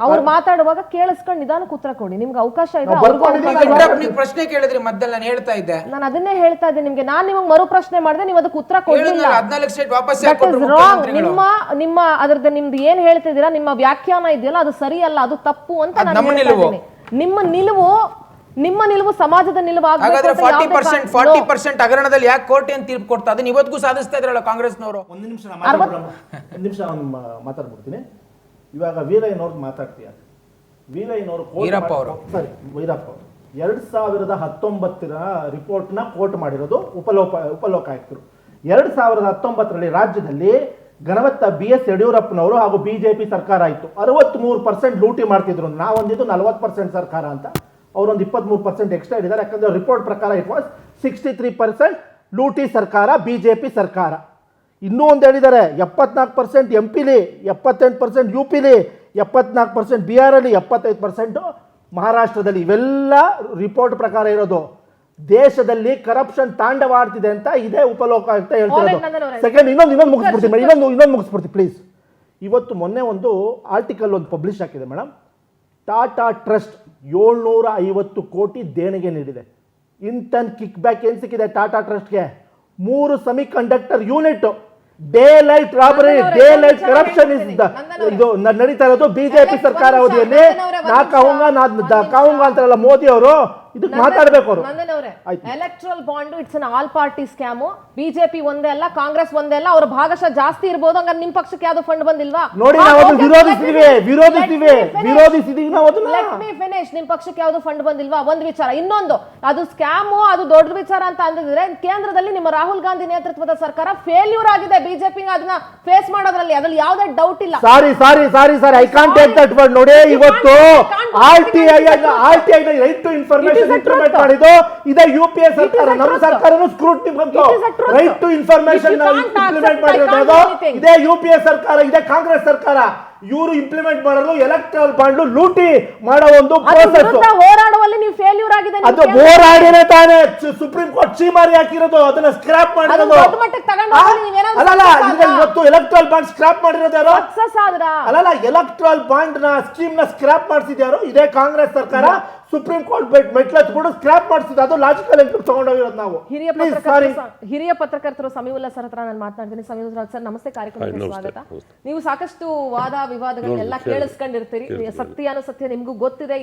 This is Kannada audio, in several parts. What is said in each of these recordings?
ಅವ್ರು ಮಾತಾಡುವಾಗ ಕೇಳಿಸ್ಕೊಂಡು ನಿಧಾನಕ್ಕೆ ಉತ್ತರ ಕೊಡಿ. ನಿಮ್ಗೆ ಅವಕಾಶ ಇದೆ. ಪ್ರಶ್ನೆ ಕೇಳಿದ್ರಿ ಮಧ್ಯದಲ್ಲಿ ನಾನು ಹೇಳ್ತಾ ಇದ್ದೆ. ನಾನು ಅದನ್ನೇ ಹೇಳ್ತಾ ಇದ್ದೆ ನಿಮ್ಗೆ. ನಾನು ನಿಮಗೆ ಮರು ಪ್ರಶ್ನೆ ಮಾಡಿದೆ, ನೀವು ಅದಕ್ಕೆ ಉತ್ತರ ಕೊಡಲಿಲ್ಲ. 14 ಸ್ಟೇಟ್ ವಾಪಸ್ ನಿಮ್ಮ ಅದರದ್ದು ನಿಮ್ದು ಏನ್ ಹೇಳ್ತಿದ್ದೀರಾ, ನಿಮ್ಮ ವ್ಯಾಖ್ಯಾನ ಇದೆಯಲ್ಲ ಅದು ಸರಿಯಲ್ಲ, ಅದು ತಪ್ಪು ಅಂತ ನಾನು ಹೇಳ್ತಾ ಇದ್ದೀನಿ. ನಿಮ್ಮ ನಿಲುವು ಸಮಾಜದ ನಿಲುವು ಹಾಗಾದ್ರೆ 40% ಹಗರಣದಲ್ಲಿ ಯಾಕೆ ಕೋರ್ಟ್ ಏನ್ ತೀರ್ಪು ಕೊಡ್ತಾ ಅದನ್ನ ಇವತ್ತಿಗೂ ಸಾಧಿಸ್ತಾ ಇದ್ರಲ್ಲ ಕಾಂಗ್ರೆಸ್ನವರು. ಒಂದು ನಿಮಿಷ ಮಾತಾಡ್ಬಿಡ್ತೀನಿ. ಇವಾಗ ವೀರಯ್ಯನವ್ರು ಮಾತಾಡ್ತೀಯ. ವೀರಯ್ಯನವರು ವೀರಪ್ಪ ಅವರು 2019 ರಿಪೋರ್ಟ್ನ ಕೋರ್ಟ್ ಮಾಡಿರೋದು ಉಪಲೋಕಾಯುಕ್ತರು. 2019ರಲ್ಲಿ ರಾಜ್ಯದಲ್ಲಿ ಗಣವತ್ತ BS ಯಡಿಯೂರಪ್ಪನವರು ಹಾಗೂ ಬಿಜೆಪಿ ಸರ್ಕಾರ ಇತ್ತು. 63% ಲೂಟಿ ಮಾಡ್ತಿದ್ರು. ನಾವೊಂದಿದ್ದು 40% ಸರ್ಕಾರ ಅಂತ. ಅವರೊಂದು 23% ಎಕ್ಸ್ಟ್ರಾ ಇದ್ದಾರೆ. ಯಾಕಂದ್ರೆ ರಿಪೋರ್ಟ್ ಪ್ರಕಾರ ಇಟ್ ವಾಸ್ 63% ಲೂಟಿ ಸರ್ಕಾರ, ಬಿಜೆಪಿ ಸರ್ಕಾರ. ಇನ್ನೂ ಒಂದು ಹೇಳಿದ್ದಾರೆ, 74% MP-ಲಿ, 78% UP-ಲಿ, 74% ಬಿಹಾರಲ್ಲಿ, 75% ಮಹಾರಾಷ್ಟ್ರದಲ್ಲಿ. ಇವೆಲ್ಲ ರಿಪೋರ್ಟ್ ಪ್ರಕಾರ ಇರೋದು. ದೇಶದಲ್ಲಿ ಕರಪ್ಷನ್ ತಾಂಡವಾಡ್ತಿದೆ ಅಂತ ಇದೇ ಉಪಲೋಕಾಯುಕ್ತ ಹೇಳ್ತಿರೋದು. ಸೆಕೆಂಡ್ ಇನ್ನೊಂದು ಮುಗಿಸ್ಬಿಡ್ತೀನಿ ಪ್ಲೀಸ್. ಇವತ್ತು ಮೊನ್ನೆ ಒಂದು ಆರ್ಟಿಕಲ್ ಪಬ್ಲಿಷ್ ಆಗಿದೆ ಮೇಡಮ್. ಟಾಟಾ ಟ್ರಸ್ಟ್ 750 ಕೋಟಿ ದೇಣಿಗೆ ನೀಡಿದೆ. ಇಂಟರ್ನ್ ಕಿಕ್ ಬ್ಯಾಕ್ ಏನು ಸಿಕ್ಕಿದೆ ಟಾಟಾ ಟ್ರಸ್ಟ್ಗೆ? 3 semiconductor unit. Day light robbery, day light corruption ಇದು ನಡೀತಾ ಇರೋದು ಬಿಜೆಪಿ ಸರ್ಕಾರ ಅವಧಿಯಲ್ಲಿ. ಕಾವುಂಗ ಅಂತಾರಲ್ಲ ಮೋದಿ ಅವರು, ಇದಕ್ಕೆ ಮಾತಾಡಬೇಕು ಅವರು. Electoral bond it's an all party scam. BJP ಒಂದೇ ಅಲ್ಲ, ಕಾಂಗ್ರೆಸ್ ಒಂದೇ ಅಲ್ಲ, ಅವ್ರ ಭಾಗಶಃ ಜಾಸ್ತಿ ಇರಬಹುದು. ಹಂಗಾರೆ ನಿಮ್ ಪಕ್ಷಕ್ಕೆ ಯಾವ್ದು ಫಂಡ್ ಬಂದಿಲ್ವಾ? ನೋಡಿ, ನಾವು ಅದನ್ನ ವಿರೋಧಿಸಿದೀವಿ ನಾವು ಅದನ್ನ. Let me finish. ನಿಮ್ ಪಕ್ಷಕ್ಕೆ ಯಾವ್ದು ಫಂಡ್ ಬಂದಿಲ್ವಾ? ಒಂದು ವಿಚಾರ. ಇನ್ನೊಂದು, ಅದು ಸ್ಕ್ಯಾಮ್, ಅದು ದೊಡ್ಡ ವಿಚಾರ ಅಂತ ಅಂದಿದ್ರೆ ಕೇಂದ್ರದಲ್ಲಿ ನಿಮ್ಮ ರಾಹುಲ್ ಗಾಂಧಿ ನೇತೃತ್ವದ ಸರ್ಕಾರ ಫೇಲ್ಯೂರ್ ಆಗಿದೆ. ಬಿಜೆಪಿ ಅದನ್ನ ಫೇಸ್ ಮಾಡೋದ್ರಲ್ಲಿ ಅದ್ರಲ್ಲಿ ಯಾವುದೇ ಡೌಟ್ ಇಲ್ಲ. Sorry I can't take that word. ನೋಡಿ, ಇವತ್ತು RTI right to information implement ಮಾಡಿದ್ದು ಇದೇ UPA ಸರ್ಕಾರ. ನಮ್ಮ ಸರ್ಕಾರನು ಸ್ಕ್ರೂಟಿನಿ ಬಂತು. ರೈಟ್ ಟು ಇನ್ಫಾರ್ಮೇಶನ್ ಇಂಪ್ಲಿಮೆಂಟ್ ಮಾಡಿರೋದು ಇದೇ UPA ಸರ್ಕಾರ, ಇದೇ ಕಾಂಗ್ರೆಸ್ ಸರ್ಕಾರ. ಇವರು ಇಂಪ್ಲಿಮೆಂಟ್ ಮಾಡಲು ಎಲೆಕ್ಟ್ರಲ್ ಬಾಂಡ್ ಲೂಟಿ ಮಾಡೋ ಒಂದು ಪ್ರೋಸೆಸ್. ಹೋರಾಡುವಲ್ಲಿ ನೀವು ಫೇಲ್ಯೂರ್ ಆಗಿದೆ. ಅದು ಹೋರಾಡಿನೇ ತಾನೇ ಸುಪ್ರೀಂ ಕೋರ್ಟ್ ಚೀಮಾರಿ ಹಾಕಿರೋದು, ಅದನ್ನ ಸ್ಕ್ರಾಪ್ ಮಾಡಿರೋದು. ಇವತ್ತು ಎಲೆಕ್ಟ್ರಲ್ ಬಾಂಡ್ ಸ್ಕ್ರಾಪ್ ಮಾಡಿರೋದು ಯಾರು? ಎಲೆಕ್ಟ್ರಲ್ ಬಾಂಡ್ ನ ಸ್ಕೀಮ್ ನ ಸ್ಕ್ರಾಪ್ ಮಾಡಿಸಿದ್ಯಾರು? ಇದೇ ಕಾಂಗ್ರೆಸ್ ಸರ್ಕಾರ. ಸುಪ್ರೀಂ ಕೋರ್ಟ್ ಮೆಟ್ಲತ್ಕೊಂಡು ಸ್ಕ್ರಾಪ್ ಮಾಡಿಸಿದ್ದು. ಅದು ಲಾಜಿಕಲ್ ಎಂಟ್ರಿ ತಗೊಂಡೋಗಿರೋದು ನಾವು. ಹಿರಿಯ ಪತ್ರಕರ್ತರು ಸಮೀವುಲ್ಲಾ ಸರ್ ಹತ್ರ ನಾನು ಮಾತನಾಡ್ತೀನಿ. ಸಮೀವುಲ್ಲಾ ಸರ್, ನಮಸ್ತೆ. ಕಾರ್ಯಕ್ರಮಕ್ಕೆ ಸ್ವಾಗತ. ನೀವು ಸಾಕಷ್ಟು ವಾದ ವಿವಾದಗಳನ್ನೆಲ್ಲ ಕೇಳಿಸ್ಕೊಂಡಿರ್ತೀರಿ. ಸತ್ಯಾನುಸತ್ಯ ನಿಮ್ಗೂ ಗೊತ್ತಿದೆ.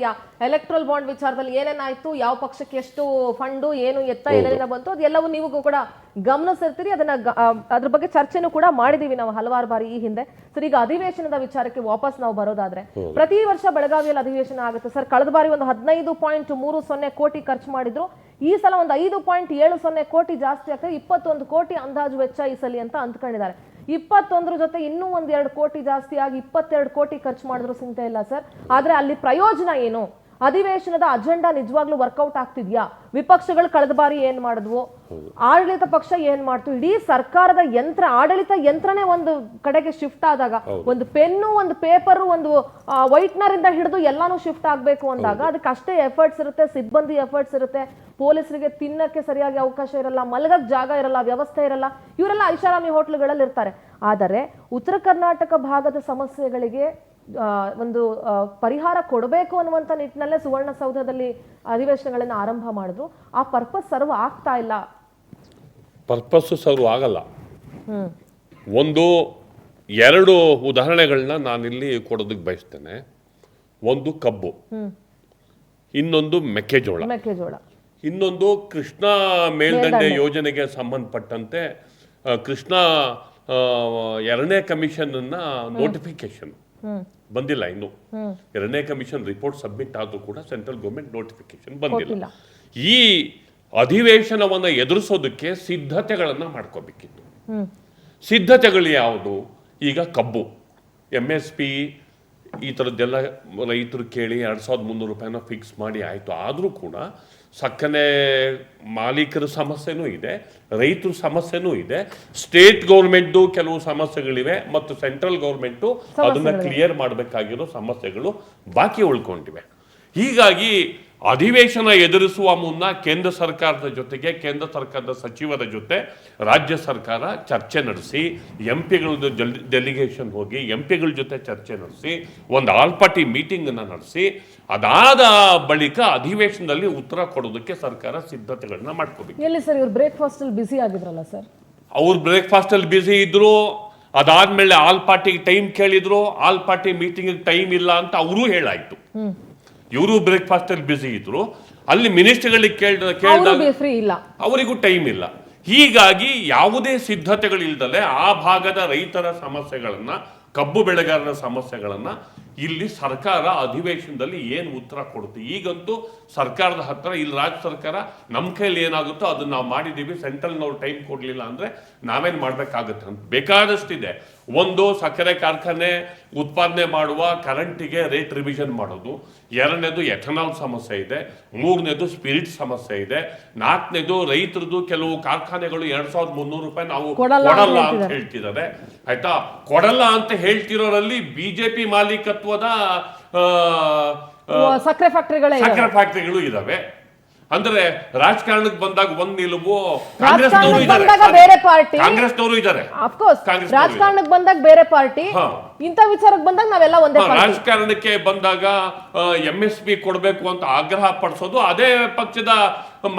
ಎಲೆಕ್ಟ್ರಲ್ ಬಾಂಡ್ ವಿಚಾರದಲ್ಲಿ ಏನೇನಾಯ್ತು, ಯಾವ ಪಕ್ಷಕ್ಕೆ ಎಷ್ಟು ಫಂಡು, ಏನು ಎತ್ತ ಎಲ್ಲೆಲ್ಲ ಬಂತು, ಅದೆಲ್ಲವೂ ನೀವು ಕೂಡ ಗಮನಿಸಿರ್ತೀರಿ. ಅದ್ರ ಬಗ್ಗೆ ಚರ್ಚೆನೂ ಕೂಡ ಮಾಡಿದೀವಿ ನಾವು ಹಲವಾರು ಬಾರಿ ಈ ಹಿಂದೆ. ಸರ್, ಈಗ ಅಧಿವೇಶನದ ವಿಚಾರಕ್ಕೆ ವಾಪಸ್ ನಾವು ಬರೋದಾದ್ರೆ, ಪ್ರತಿ ವರ್ಷ ಬೆಳಗಾವಿಯಲ್ಲಿ ಅಧಿವೇಶನ ಆಗುತ್ತೆ ಸರ್. ಕಳೆದ ಬಾರಿ ಒಂದು 15.30 ಕೋಟಿ ಖರ್ಚು ಮಾಡಿದ್ರು. ಈ ಸಲ ಒಂದು 5.70 ಕೋಟಿ ಜಾಸ್ತಿ ಆಗ್ತದೆ. 21 ಕೋಟಿ ಅಂದಾಜು ವೆಚ್ಚ ಈ ಸಲ ಅಂತ ಅಂದ್ಕೊಂಡಿದ್ದಾರೆ. 21 ಜೊತೆ ಇನ್ನೂ 1-2 ಕೋಟಿ ಜಾಸ್ತಿ ಆಗಿ 22 ಕೋಟಿ ಖರ್ಚು ಮಾಡಿದ್ರು ಚಿಂತೆ ಇಲ್ಲ ಸರ್. ಆದ್ರೆ ಅಲ್ಲಿ ಪ್ರಯೋಜನ ಏನು? ಅಧಿವೇಶನದ ಅಜೆಂಡಾ ನಿಜವಾಗ್ಲೂ ವರ್ಕೌಟ್ ಆಗ್ತಿದ್ಯಾ? ವಿಪಕ್ಷಗಳು ಕಳೆದ ಬಾರಿ ಏನ್ ಮಾಡಿದ್ವು, ಆಡಳಿತ ಪಕ್ಷ ಏನ್ ಮಾಡ್ತು? ಇಡೀ ಸರ್ಕಾರದ ಯಂತ್ರ, ಆಡಳಿತ ಯಂತ್ರನೇ ಒಂದು ಕಡೆಗೆ ಶಿಫ್ಟ್ ಆದಾಗ, ಒಂದು ಪೆನ್ನು, ಒಂದು ಪೇಪರ್, ಒಂದು ವೈಟ್ನರ್ ಇಂದ ಹಿಡಿದು ಎಲ್ಲಾನು ಶಿಫ್ಟ್ ಆಗ್ಬೇಕು ಅಂದಾಗ ಅದಕ್ಕೆ ಅಷ್ಟೇ ಎಫರ್ಟ್ಸ್ ಇರುತ್ತೆ, ಸಿಬ್ಬಂದಿ ಎಫರ್ಟ್ಸ್ ಇರುತ್ತೆ. ಪೊಲೀಸರಿಗೆ ತಿನ್ನಕ್ಕೆ ಸರಿಯಾಗಿ ಅವಕಾಶ ಇರಲ್ಲ, ಮಲಗಕ್ ಜಾಗ ಇರಲ್ಲ, ವ್ಯವಸ್ಥೆ ಇರಲ್ಲ. ಇವರೆಲ್ಲ ಐಷಾರಾಮಿ ಹೋಟ್ಲುಗಳಲ್ಲಿ ಇರ್ತಾರೆ. ಆದರೆ ಉತ್ತರ ಕರ್ನಾಟಕ ಭಾಗದ ಸಮಸ್ಯೆಗಳಿಗೆ ಒಂದು ಪರಿಹಾರ ಕೊಡಬೇಕು ಅನ್ನುವಂಥ ನಿಟ್ಟಿನಲ್ಲೇ ಸುವರ್ಣಸೌಧದಲ್ಲಿ ಅಧಿವೇಶನಗಳನ್ನು ಆರಂಭ ಮಾಡಿದ್ರು. ಆ ಪರ್ಪಸ್ ಸರ್ವ್ ಆಗ್ತಾ ಇಲ್ಲ. ಪರ್ಪಸ್ ಸರ್ವ್ ಆಗಲ್ಲ. 2 ಉದಾಹರಣೆಗಳನ್ನ ನಾನಿಲ್ಲಿ ಕೊಡೋದಕ್ಕೆ ಬಯಸ್ತೇನೆ. ಒಂದು ಕಬ್ಬು, ಇನ್ನೊಂದು ಮೆಕ್ಕೆಜೋಳ, ಇನ್ನೊಂದು ಕೃಷ್ಣಾ ಮೇಲ್ದಂಡೆ ಯೋಜನೆಗೆ ಸಂಬಂಧಪಟ್ಟಂತೆ ಕೃಷ್ಣಾ 2ನೇ ಕಮಿಷನ್ ನೋಟಿಫಿಕೇಶನ್ ಬಂದಿಲ್ಲ. ಇನ್ನು 2ನೇ ಕಮಿಷನ್ ರಿಪೋರ್ಟ್ ಸಬ್ಮಿಟ್ ಆದ್ರೂ ಕೂಡ ಸೆಂಟ್ರಲ್ ಗೌರ್ಮೆಂಟ್ ನೋಟಿಫಿಕೇಶನ್ ಬಂದಿಲ್ಲ. ಈ ಅಧಿವೇಶನವನ್ನು ಎದುರಿಸೋದಕ್ಕೆ ಸಿದ್ಧತೆಗಳನ್ನ ಮಾಡ್ಕೋಬೇಕಿತ್ತು. ಸಿದ್ಧತೆಗಳು ಯಾವುದು? ಈಗ ಕಬ್ಬು MSP ಈ ಥರದ್ದೆಲ್ಲ ರೈತರು ಕೇಳಿ 2300 ರೂಪಾಯಿನ ಫಿಕ್ಸ್ ಮಾಡಿ ಆಯಿತು. ಆದರೂ ಕೂಡ ಸಕ್ಕರೆ ಮಾಲೀಕರ ಸಮಸ್ಯೆನೂ ಇದೆ, ರೈತರ ಸಮಸ್ಯೆನೂ ಇದೆ, ಸ್ಟೇಟ್ ಗೌರ್ಮೆಂಟ್ದು ಕೆಲವು ಸಮಸ್ಯೆಗಳಿವೆ, ಮತ್ತು ಸೆಂಟ್ರಲ್ ಗೌರ್ಮೆಂಟು ಅದನ್ನು ಕ್ಲಿಯರ್ ಮಾಡಬೇಕಾಗಿರೋ ಸಮಸ್ಯೆಗಳು ಬಾಕಿ ಉಳ್ಕೊಂಡಿವೆ. ಹೀಗಾಗಿ ಅಧಿವೇಶನ ಎದುರಿಸುವ ಮುನ್ನ ಕೇಂದ್ರ ಸರ್ಕಾರದ ಜೊತೆಗೆ ಕೇಂದ್ರ ಸರ್ಕಾರದ ಸಚಿವರ ಜೊತೆ ರಾಜ್ಯ ಸರ್ಕಾರ ಚರ್ಚೆ ನಡೆಸಿ ಎಂಪಿಗಳದ್ದು ಡೆಲಿಗೇಷನ್ ಹೋಗಿ ಎಂಪಿಗಳ ಜೊತೆ ಚರ್ಚೆ ನಡೆಸಿ ಒಂದು ಆಲ್ ಪಾರ್ಟಿ ಮೀಟಿಂಗನ್ನು ನಡೆಸಿ ಅದಾದ ಬಳಿಕ ಅಧಿವೇಶನದಲ್ಲಿ ಉತ್ತರ ಕೊಡೋದಕ್ಕೆ ಸರ್ಕಾರ ಸಿದ್ಧತೆಗಳನ್ನ ಮಾಡ್ಕೋಬೇಕು. ಎಲ್ಲಿ ಸರ್ ಇವ್ರು ಬ್ರೇಕ್ಫಾಸ್ಟ್ ಅಲ್ಲಿ ಬಿಸಿ ಆಗಿದ್ರಲ್ಲ ಸರ್? ಅವ್ರು ಬ್ರೇಕ್ಫಾಸ್ಟ್ ಅಲ್ಲಿ ಬ್ಯುಸಿ ಇದ್ರು, ಅದಾದ್ಮೇಲೆ ಆಲ್ ಪಾರ್ಟಿಗೆ ಟೈಮ್ ಕೇಳಿದ್ರು, ಆಲ್ ಪಾರ್ಟಿ ಮೀಟಿಂಗ್ ಟೈಮ್ ಇಲ್ಲ ಅಂತ ಅವರು ಹೇಳಾಯ್ತು. ಇವರು ಬ್ರೇಕ್ಫಾಸ್ಟ್ ಅಲ್ಲಿ ಬ್ಯುಸಿ ಇದ್ರು, ಅಲ್ಲಿ ಮಿನಿಸ್ಟರ್ಗಳಿಗೆ ಕೇಳಿದಾಗ ಫ್ರೀ ಇಲ್ಲ, ಅವರಿಗೂ ಟೈಮ್ ಇಲ್ಲ. ಹೀಗಾಗಿ ಯಾವುದೇ ಸಿದ್ಧತೆಗಳಿಲ್ದಲೆ ಆ ಭಾಗದ ರೈತರ ಸಮಸ್ಯೆಗಳನ್ನ, ಕಬ್ಬು ಬೆಳೆಗಾರರ ಸಮಸ್ಯೆಗಳನ್ನ ಇಲ್ಲಿ ಸರ್ಕಾರ ಅಧಿವೇಶನದಲ್ಲಿ ಏನು ಉತ್ತರ ಕೊಡುತ್ತೆ? ಈಗಂತೂ ಸರ್ಕಾರದ ಹತ್ರ ಇಲ್ಲಿ ರಾಜ್ಯ ಸರ್ಕಾರ ನಮ್ಮ ಕೈಯಲ್ಲಿ ಏನಾಗುತ್ತೋ ಅದನ್ನ ನಾವು ಮಾಡಿದ್ದೀವಿ, ಸೆಂಟ್ರಲ್ನವ್ರು ಟೈಮ್ ಕೊಡಲಿಲ್ಲ ಅಂದರೆ ನಾವೇನು ಮಾಡಬೇಕಾಗುತ್ತೆ ಅಂತ ಬೇಕಾದಷ್ಟಿದೆ. ಒಂದು, ಸಕ್ಕರೆ ಕಾರ್ಖಾನೆ ಉತ್ಪಾದನೆ ಮಾಡುವ ಕರೆಂಟಿಗೆ ರೇಟ್ ರಿವಿಷನ್ ಮಾಡೋದು. ಎರಡನೇದು ಎಥನಾಲ್ ಸಮಸ್ಯೆ ಇದೆ. ಮೂರನೇದು ಸ್ಪಿರಿಟ್ ಸಮಸ್ಯೆ ಇದೆ. ನಾಲ್ಕನೇದು ರೈತರದ್ದು ಕೆಲವು ಕಾರ್ಖಾನೆಗಳು 2300 ರೂಪಾಯಿ ನಾವು ಕೊಡಲ್ಲ ಅಂತ ಹೇಳ್ತಿದ್ದಾರೆ. ಆಯ್ತಾ, ಕೊಡಲ್ಲ ಅಂತ ಹೇಳ್ತಿರೋರಲ್ಲಿ ಬಿಜೆಪಿ ಮಾಲೀಕತ್ವದ ಸಕ್ಕರೆ ಫ್ಯಾಕ್ಟರಿಗಳು ಇದಾವೆ. ಅಂದ್ರೆ ರಾಜಕಾರಣಕ್ಕೆ ಬಂದಾಗ ಒಂದ್ ನಿಲುವು ಕಾಂಗ್ರೆಸ್ನವರು ಇದ್ದಾರೆ. ರಾಜಕಾರಣಕ್ಕೆ ಬಂದಾಗ ಬೇರೆ ಪಾರ್ಟಿ, ಇಂಥ ವಿಚಾರಕ್ಕೆ ಬಂದಾಗ ನಾವೆಲ್ಲ ಒಂದೇ. ರಾಜಕಾರಣಕ್ಕೆ ಬಂದಾಗ MSP ಕೊಡಬೇಕು ಅಂತ ಆಗ್ರಹ ಪಡಿಸೋದು, ಅದೇ ಪಕ್ಷದ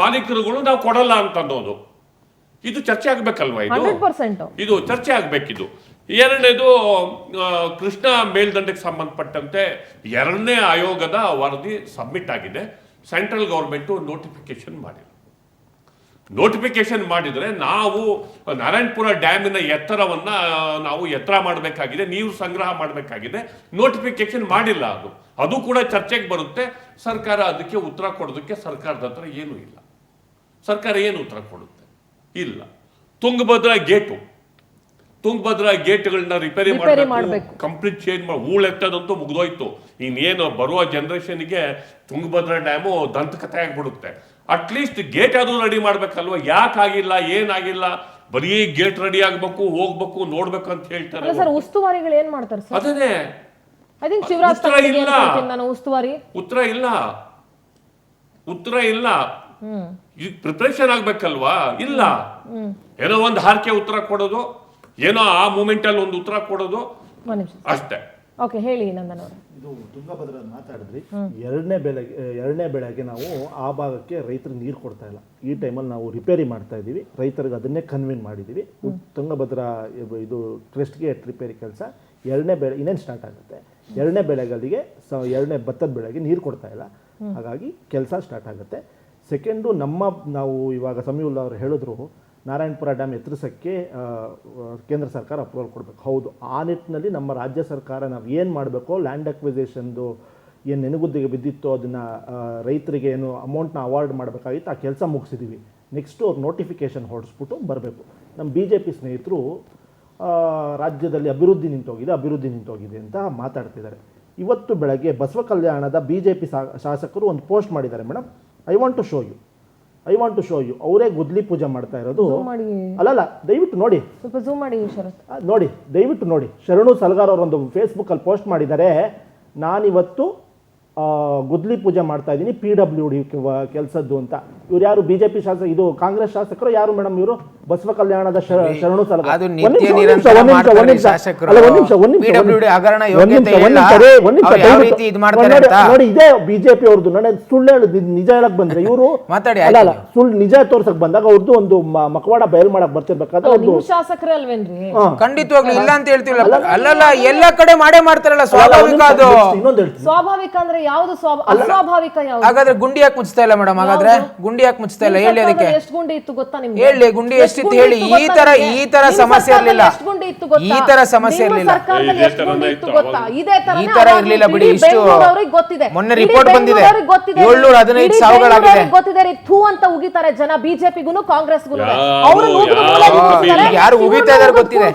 ಮಾಲೀಕರುಗಳು ನಾವು ಕೊಡಲ್ಲ ಅಂತ ಅನ್ನೋದು, ಇದು ಚರ್ಚೆ ಆಗ್ಬೇಕಲ್ವಾ? ಇದು ಚರ್ಚೆ ಆಗ್ಬೇಕಿದು. ಎರಡನೇದು, ಕೃಷ್ಣ ಮೇಲ್ದಂಡೆಗೆ ಸಂಬಂಧಪಟ್ಟಂತೆ 2ನೇ ಆಯೋಗದ ವರದಿ ಸಬ್ಮಿಟ್ ಆಗಿದೆ. ಸೆಂಟ್ರಲ್ ಗೌರ್ಮೆಂಟು ನೋಟಿಫಿಕೇಶನ್ ಮಾಡಿದರೆ ನಾವು ನಾರಾಯಣಪುರ ಡ್ಯಾಮಿನ ಎತ್ತರವನ್ನು ನಾವು ಎತ್ತರ ಮಾಡಬೇಕಾಗಿದೆ, ನೀರು ಸಂಗ್ರಹ ಮಾಡಬೇಕಾಗಿದೆ. ನೋಟಿಫಿಕೇಶನ್ ಮಾಡಿಲ್ಲ. ಅದು ಕೂಡ ಚರ್ಚೆಗೆ ಬರುತ್ತೆ. ಸರ್ಕಾರ ಅದಕ್ಕೆ ಉತ್ತರ ಕೊಡೋದಕ್ಕೆ ಸರ್ಕಾರದ ಹತ್ರ ಏನೂ ಇಲ್ಲ. ಸರ್ಕಾರ ಏನು ಉತ್ತರ ಕೊಡುತ್ತೆ? ಇಲ್ಲ. ತುಂಗಭದ್ರಾ ಗೇಟ್ಗಳನ್ನ ರಿಪೇರಿ ಮಾಡಬೇಕು, ಕಂಪ್ಲೀಟ್ ಚೇಂಜ್ ಮಾಡಿ. ಹೂಳೆತ್ತದಂತೂ ಮುಗಿದೋಯ್ತು. ಇನ್ನೇನು ಬರುವ ಜನರೇಷನ್ಗೆ ತುಂಗಭದ್ರಾ ಡ್ಯಾಮು ದಂತಕಥೆ ಆಗ್ಬಿಡುತ್ತೆ. ಅಟ್ಲೀಸ್ಟ್ ಗೇಟ್ ಆದ್ರೂ ರೆಡಿ ಮಾಡ್ಬೇಕಲ್ವ? ಯಾಕಾಗಿಲ್ಲ, ಏನಾಗಿಲ್ಲ? ಬರೀ ಗೇಟ್ ರೆಡಿ ಆಗ್ಬೇಕು, ಹೋಗ್ಬೇಕು, ನೋಡ್ಬೇಕು ಅಂತ ಹೇಳ್ತಾರೆ. ಉಸ್ತುವಾರಿಗಳು ಏನ್ ಮಾಡ್ತಾರೆ ಸರ್? ಅದೇ ಉತ್ತರ ಇಲ್ಲ. ಪ್ರಿಪರೇಷನ್ ಆಗ್ಬೇಕಲ್ವಾ? ಇಲ್ಲ. ಏನೋ ಒಂದು ಹಾರ್ಕೆ ಉತ್ತರ ಕೊಡೋದು, ಏನೋ ಆ ಮೂಮೆಂಟ್ ಅಲ್ಲಿ ಒಂದು ಉತ್ತರ ಕೊಡೋದು ಅಷ್ಟೇ. ಹೇಳಿ ನಂದನ್ ಅವರೇ. ಇದು ತುಂಗಭದ್ರಾ ಮಾತಾಡಿದ್ರಿ. ಎರಡನೇ ಬೆಳೆಗೆ ನಾವು ಆ ಭಾಗಕ್ಕೆ ರೈತರಿಗೆ ನೀರು ಕೊಡ್ತಾ ಇಲ್ಲ. ಈ ಟೈಮಲ್ಲಿ ನಾವು ರಿಪೇರಿ ಮಾಡ್ತಾ ಇದ್ದೀವಿ. ರೈತರಿಗೆ ಅದನ್ನೇ ಕನ್ವಿನ್ ಮಾಡಿದ್ದೀವಿ. ತುಂಗಭದ್ರಾ ಇದು ಟ್ರಸ್ಟ್ಗೆ ರಿಪೇರಿ ಕೆಲಸ 2ನೇ ಬೆಳೆ ಇನ್ನೇನು ಸ್ಟಾರ್ಟ್ ಆಗುತ್ತೆ. 2ನೇ ಬೆಳೆಗಳಿಗೆ 2ನೇ ಭತ್ತದ ಬೆಳೆಗೆ ನೀರು ಕೊಡ್ತಾ ಇಲ್ಲ. ಹಾಗಾಗಿ ಕೆಲಸ ಸ್ಟಾರ್ಟ್ ಆಗುತ್ತೆ. ಸೆಕೆಂಡು, ನಾವು ಇವಾಗ ಸಮೀವುಲ್ಲಾ ಅವರು ಹೇಳಿದ್ರು ನಾರಾಯಣಪುರ ಡ್ಯಾಮ್ ಎತ್ತರಿಸೋಕ್ಕೆ ಕೇಂದ್ರ ಸರ್ಕಾರ ಅಪ್ರೂವಲ್ ಕೊಡಬೇಕು. ಹೌದು, ಆ ನಿಟ್ಟಿನಲ್ಲಿ ನಮ್ಮ ರಾಜ್ಯ ಸರ್ಕಾರ ನಾವು ಏನು ಮಾಡಬೇಕೋ, ಲ್ಯಾಂಡ್ ಅಕ್ವಿಸೇಷನ್ದು ಏನು ನೆನಗುದ್ದಿಗೆ ಬಿದ್ದಿತ್ತು ಅದನ್ನು ರೈತರಿಗೆ ಏನು ಅಮೌಂಟ್ನ ಅವಾರ್ಡ್ ಮಾಡಬೇಕಾಗಿತ್ತು, ಆ ಕೆಲಸ ಮುಗಿಸಿದ್ದೀವಿ. ನೆಕ್ಸ್ಟು ಅವ್ರು ನೋಟಿಫಿಕೇಷನ್ ಹೊರಡಿಸ್ಬಿಟ್ಟು ಬರಬೇಕು. ನಮ್ಮ BJP ಸ್ನೇಹಿತರು ರಾಜ್ಯದಲ್ಲಿ ಅಭಿವೃದ್ಧಿ ನಿಂತೋಗಿದೆ ಅಂತ ಮಾತಾಡ್ತಿದ್ದಾರೆ. ಇವತ್ತು ಬೆಳಗ್ಗೆ ಬಸವ ಕಲ್ಯಾಣದ BJP ಶಾಸಕರು ಒಂದು ಪೋಸ್ಟ್ ಮಾಡಿದ್ದಾರೆ. Madam, I want to show you ಅವರೇ ಗುದ್ಲಿ ಪೂಜೆ ಮಾಡ್ತಾ ಇರೋದು. ಅಲ್ಲಲ್ಲ, ದಯವಿಟ್ಟು ನೋಡಿ, ದಯವಿಟ್ಟು ನೋಡಿ. ಶರಣು ಸಲ್ಗಾರ್ ಅವರು ಒಂದು ಫೇಸ್ಬುಕ್ಕಲ್ಲಿ ಪೋಸ್ಟ್ ಮಾಡಿದ್ದಾರೆ. ನಾನಿವತ್ತು ಗುದ್ಲಿ ಪೂಜೆ ಮಾಡ್ತಾ ಇದ್ದೀನಿ PWD ಕೆಲಸದ್ದು ಅಂತ. ಇವ್ರು ಯಾರು? BJP ಶಾಸಕ, ಇದು ಕಾಂಗ್ರೆಸ್ ಶಾಸಕರು ಯಾರು ಮೇಡಮ್? ಇವರು ಬಸವ ಕಲ್ಯಾಣದ ಶರಣು ಸಲ್ಗಾರ್. ನೋಡಿ, ಇದೇ BJP ಅವ್ರದ್ದು. ನನಗೆ ಸುಳ್ಳು ಹೇಳುದು, ನಿಜ ಹೇಳಕ್ ಬಂದ್ರೆ ಇವರು ಅಲ್ಲ, ಸುಳ್ಳು ನಿಜ ತೋರ್ಸಕ್ ಬಂದಾಗ ಅವ್ರದ್ದು ಒಂದು ಮಕವಾಡ ಬಯಲ್ ಮಾಡಕ್ ಬರ್ತಿರ್ಬೇಕಾದ್ರೆ ಶಾಸಕರೇ ಅಲ್ವೇನ್ರಿ? ಖಂಡಿತವಾಗ್ಲೂ ಇಲ್ಲ ಅಂತ ಹೇಳ್ತಿಲ್ಲ. ಅಲ್ಲಲ್ಲ, ಎಲ್ಲ ಕಡೆ ಮಾಡೇ ಮಾಡ್ತಾರಲ್ಲ, ಸ್ವಾಭಾವಿಕ. ಅದು ಸ್ವಾಭಾವಿಕ ಅಂದ್ರೆ ಯಾವುದು ಅಸ್ವಾಭಾವಿಕ? ಯಾವುದು? ಹಾಗಾದ್ರೆ ಗುಂಡಿ ಯಾಕೆ ಮುಚ್ತಾ ಇಲ್ಲ ಮೇಡಮ್? ಹಾಗಾದ್ರೆ ಗುಂಡಿ ಯಾಕೆ ಮುಚ್ತಾ ಇಲ್ಲ? ಹೇಳಿ, ಅದಕ್ಕೆ ಎಷ್ಟು ಗುಂಡಿ ಇತ್ತು ಗೊತ್ತಾ ನಿಮ್ಗೆ? ಹೇಳಿ, ಗುಂಡಿ ಎಷ್ಟಿತ್ತು ಹೇಳಿ. ಈ ತರ ಸಮಸ್ಯೆ ಇರಲಿಲ್ಲ. ಈ ತರ ಸಮಸ್ಯೆ ಇರಲಿಲ್ಲ. ಈ ತರ ಇರ್ಲಿಲ್ಲ ಬಿಡಿ. ಇಷ್ಟು ಮೊನ್ನೆ ರಿಪೋರ್ಟ್ ಬಂದಿದೆ, 715 ಸಾವುಗಳಾಗಿದೆ. ಗೊತ್ತಿದೆ. ಥೂ ಅಂತ ಉಗಿತಾರೆ ಜನ, BJPಗೂ ಕಾಂಗ್ರೆಸ್ಗೂ. ಯಾರು ಉಗಿತಾ ಇದಾರೆ ಗೊತ್ತಿದೆ.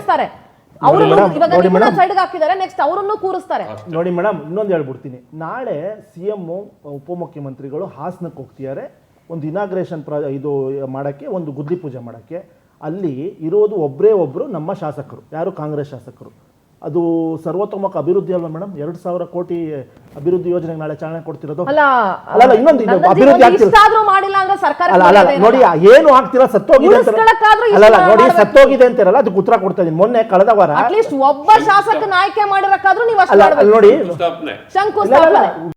ನೋಡಿ ಮೇಡಮ್, ಇನ್ನೊಂದು ಹೇಳ್ಬಿಡ್ತೀನಿ. ನಾಳೆ CM ಉಪಮುಖ್ಯಮಂತ್ರಿಗಳು ಹಾಸನಕ್ಕೆ ಹೋಗ್ತಿದ್ದಾರೆ ಒಂದು ಇನಾಗ್ರೇಷನ್ ಇದು ಮಾಡಕ್ಕೆ, ಒಂದು ಗುದ್ಲಿ ಪೂಜೆ ಮಾಡಕ್ಕೆ. ಅಲ್ಲಿ ಇರೋದು ಒಬ್ಬರು ನಮ್ಮ ಶಾಸಕರು. ಯಾರು? ಕಾಂಗ್ರೆಸ್ ಶಾಸಕರು. ಅದು ಸರ್ವತೋಮುಖ ಅಭಿವೃದ್ಧಿ ಅಲ್ವಾ ಮೇಡಮ್? 2,000 ಕೋಟಿ ಅಭಿವೃದ್ಧಿ ಯೋಜನೆಗೆ ನಾಳೆ ಚಾಲನೆ ಕೊಡ್ತಿರೋದು. ಅಲ್ಲ ಅಲ್ಲ ಇನ್ನೊಂದು ಅಭಿವೃದ್ಧಿ ಆಗ್ತಿರೋದು. ಇಷ್ಟಾದ್ರೂ ಮಾಡಿಲ್ಲ ಅಂದ್ರೆ ಸರ್ಕಾರ ಅಲ್ಲ ನೋಡಿ ಏನು ಆಗ್ತಿರೋ ಸತ್ತೋಗಿದೆ ಅಂತ ಉಳಿಸ್ಕೊಳ್ಳೋಕ್ಕಾದ್ರೂ ಅಲ್ಲ ಇಷ್ಟು ನೋಡಿ ಮಾಡ್ಬೇಕು. ಸತ್ತೋಗಿದೆ ಅಂತಿರಲ್ಲ ಅದಕ್ಕೆ ಉತ್ತರ ಕೊಡ್ತಾ ಇದೀನಿ. ಮೊನ್ನೆ ಕಳೆದ ವಾರ ಅಟ್ಲೀಸ್ಟ್ ಒಬ್ಬ ಶಾಸಕನ ಆಯ್ಕೆ ಮಾಡಿರಕ್ಕಾದ್ರೂ ನೀವು ಅಷ್ಟು ಅಲ್ಲ ಮಾಡ್ಬೇಕು. ನೋಡಿ ಸ್ಥಾಪನೆ ಶಂಕುಸ್ಥಾಪನೆ